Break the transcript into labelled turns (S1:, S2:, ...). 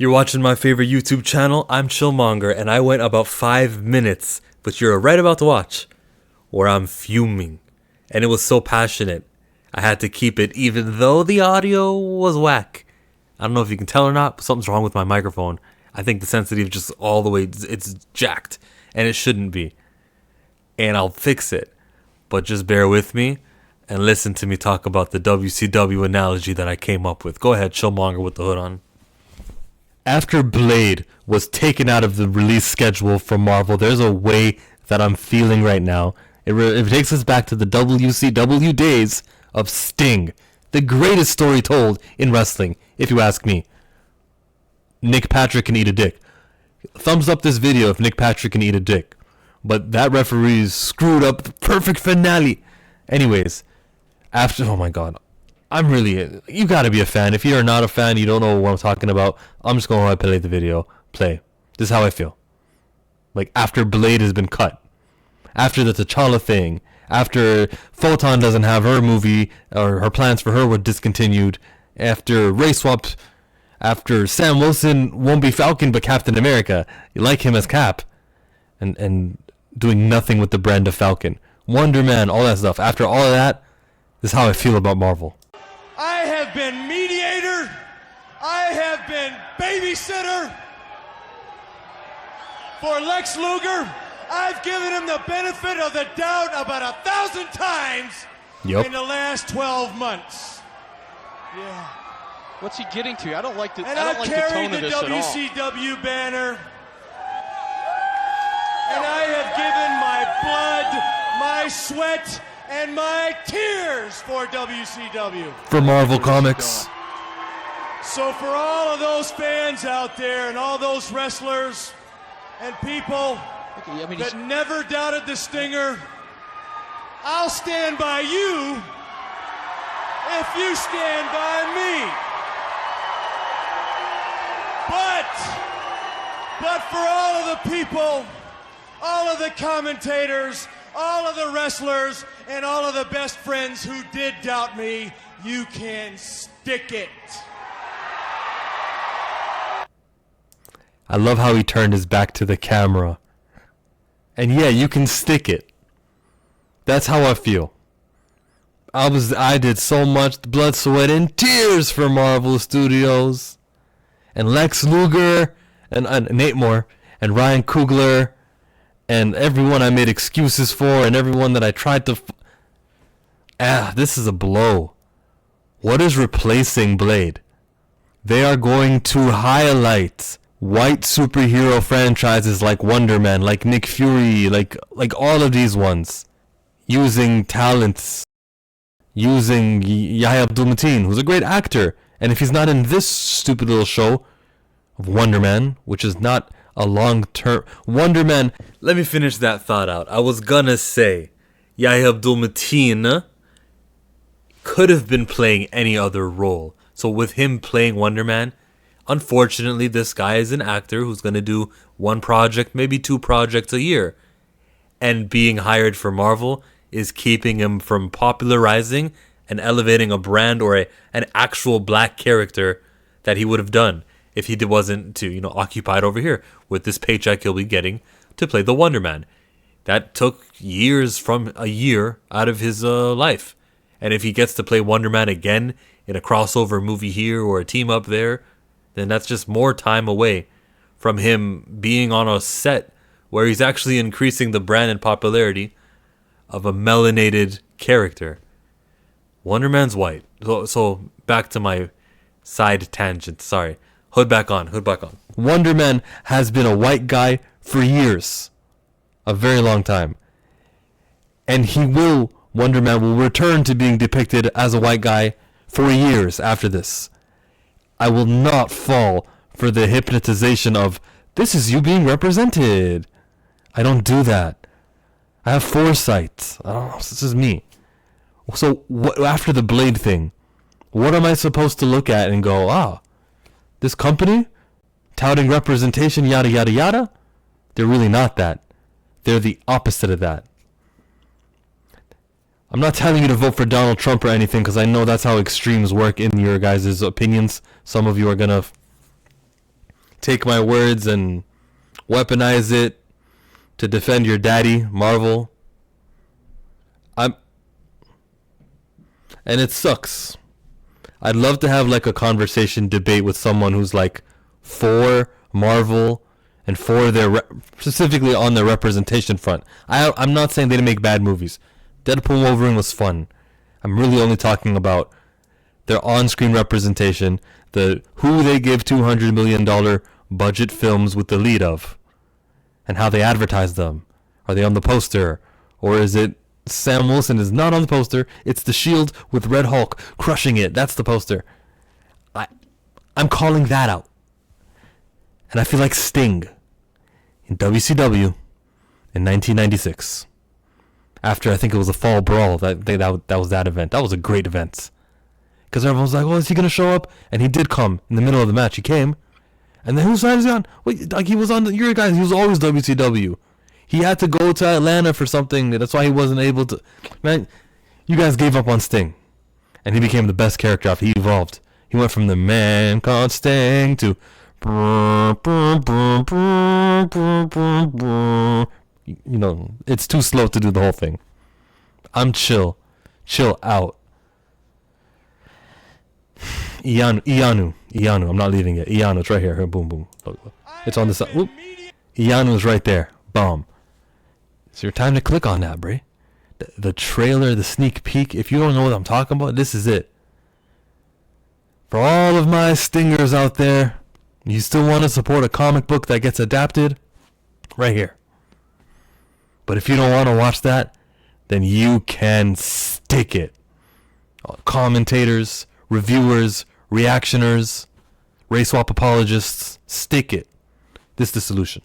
S1: You're watching my favorite YouTube channel. I'm Chillmonger, and I went about 5 minutes, which you're right about to watch, where I'm fuming. And it was so passionate, I had to keep it even though the audio was whack. I don't know if you can tell or not, but something's wrong with my microphone. I think the sensitivity just all the way, it's jacked, and it shouldn't be. And I'll fix it. But just bear with me and listen to me talk about the WCW analogy that I came up with. Go ahead, Chillmonger with the hood on. After Blade was taken out of the release schedule from Marvel, there's a way that I'm feeling right now. It takes us back to the WCW days of Sting. The greatest story told in wrestling, if you ask me. Nick Patrick can eat a dick. Thumbs up this video if Nick Patrick can eat a dick. But that referee screwed up the perfect finale. Anyways, oh my god. You gotta be a fan. If you're not a fan, you don't know what I'm talking about. I'm just going to play the video. Play. This is how I feel. Like, after Blade has been cut. After the T'Challa thing. After Photon doesn't have her movie, or her plans for her were discontinued. After race swaps. After Sam Wilson won't be Falcon but Captain America. You like him as Cap. And doing nothing with the brand of Falcon. Wonder Man, all that stuff. After all of that, this is how I feel about Marvel.
S2: I have been mediator. I have been babysitter for Lex Luger. I've given him the benefit of the doubt about 1,000 times in the last 12 months. Yeah.
S3: What's he getting to? I don't like the,
S2: and
S3: I don't like the tone of this at all.
S2: I've carried the WCW banner. And I have given my blood, my sweat, and my tears for WCW.
S1: For Marvel Comics.
S2: So for all of those fans out there and all those wrestlers and people that never doubted the Stinger, I'll stand by you if you stand by me. But for all of the people, all of the commentators, all of the wrestlers, and all of the best friends who did doubt me, you can stick it.
S1: I love how he turned his back to the camera. And yeah, you can stick it. That's how I feel. I did so much blood, sweat, and tears for Marvel Studios. And Lex Luger, and Nate Moore, and Ryan Coogler, and everyone I made excuses for, and everyone that I tried to... this is a blow. What is replacing Blade? They are going to highlight white superhero franchises like Wonder Man, like Nick Fury, like all of these ones. Using talents. Using Yahya Abdul-Mateen, who's a great actor. And if he's not in this stupid little show of Wonder Man, which is not a long-term... Wonder Man... Let me finish that thought out. I was gonna say Yahya Abdul-Mateen could have been playing any other role. So with him playing Wonder Man, unfortunately this guy is an actor who's gonna do one project, maybe 2 projects a year. And being hired for Marvel is keeping him from popularizing and elevating a brand or an actual black character that he would have done if he wasn't occupied over here with this paycheck he'll be getting to play the Wonder Man. That took years from a year out of his life. And if he gets to play Wonder Man again in a crossover movie here or a team up there, then that's just more time away from him being on a set where he's actually increasing the brand and popularity of a melanated character. Wonder Man's white. So back to my side tangent. Sorry. Hood back on. Wonder Man has been a white guy for years. A very long time. And Wonder Man will return to being depicted as a white guy for years after this. I will not fall for the hypnotization of, this is you being represented. I don't do that. I have foresight. I don't know. This is me. So after the Blade thing, what am I supposed to look at and go, this company touting representation, yada, yada, yada? They're really not that. They're the opposite of that. I'm not telling you to vote for Donald Trump or anything, because I know that's how extremes work in your guys' opinions. Some of you are going to take my words and weaponize it to defend your daddy, Marvel. And it sucks. I'd love to have like a conversation debate with someone who's like for Marvel and for their specifically on their representation front. I'm not saying they didn't make bad movies. Deadpool Wolverine was fun. I'm really only talking about their on-screen representation, the who they give $200 million budget films with the lead of, and how they advertise them. Are they on the poster, or is it Sam Wilson is not on the poster? It's the Shield with Red Hulk crushing it. That's the poster. I'm calling that out, and I feel like Sting in WCW in 1996. After I think it was a Fall Brawl, that was that event. That was a great event. Because everyone was like, "Oh, is he gonna show up?" And he did come in the middle of the match. He came, and then whose side is he on? Wait, like he was on your guys. He was always WCW. He had to go to Atlanta for something. That's why he wasn't able to. Man, you guys gave up on Sting, and he became the best character after he evolved. He went from the man called Sting to. You know, it's too slow to do the whole thing. I'm chill out. Ianu. I'm not leaving it. Ianu, it's right here. Boom, boom. Look. It's on the side. Whoop. Ianu's right there. Boom. It's your time to click on that, Bray. The trailer, the sneak peek. If you don't know what I'm talking about, this is it. For all of my stingers out there, you still want to support a comic book that gets adapted? Right here. But if you don't want to watch that, then you can stick it. Commentators, reviewers, reactioners, race swap apologists, stick it. This is the solution.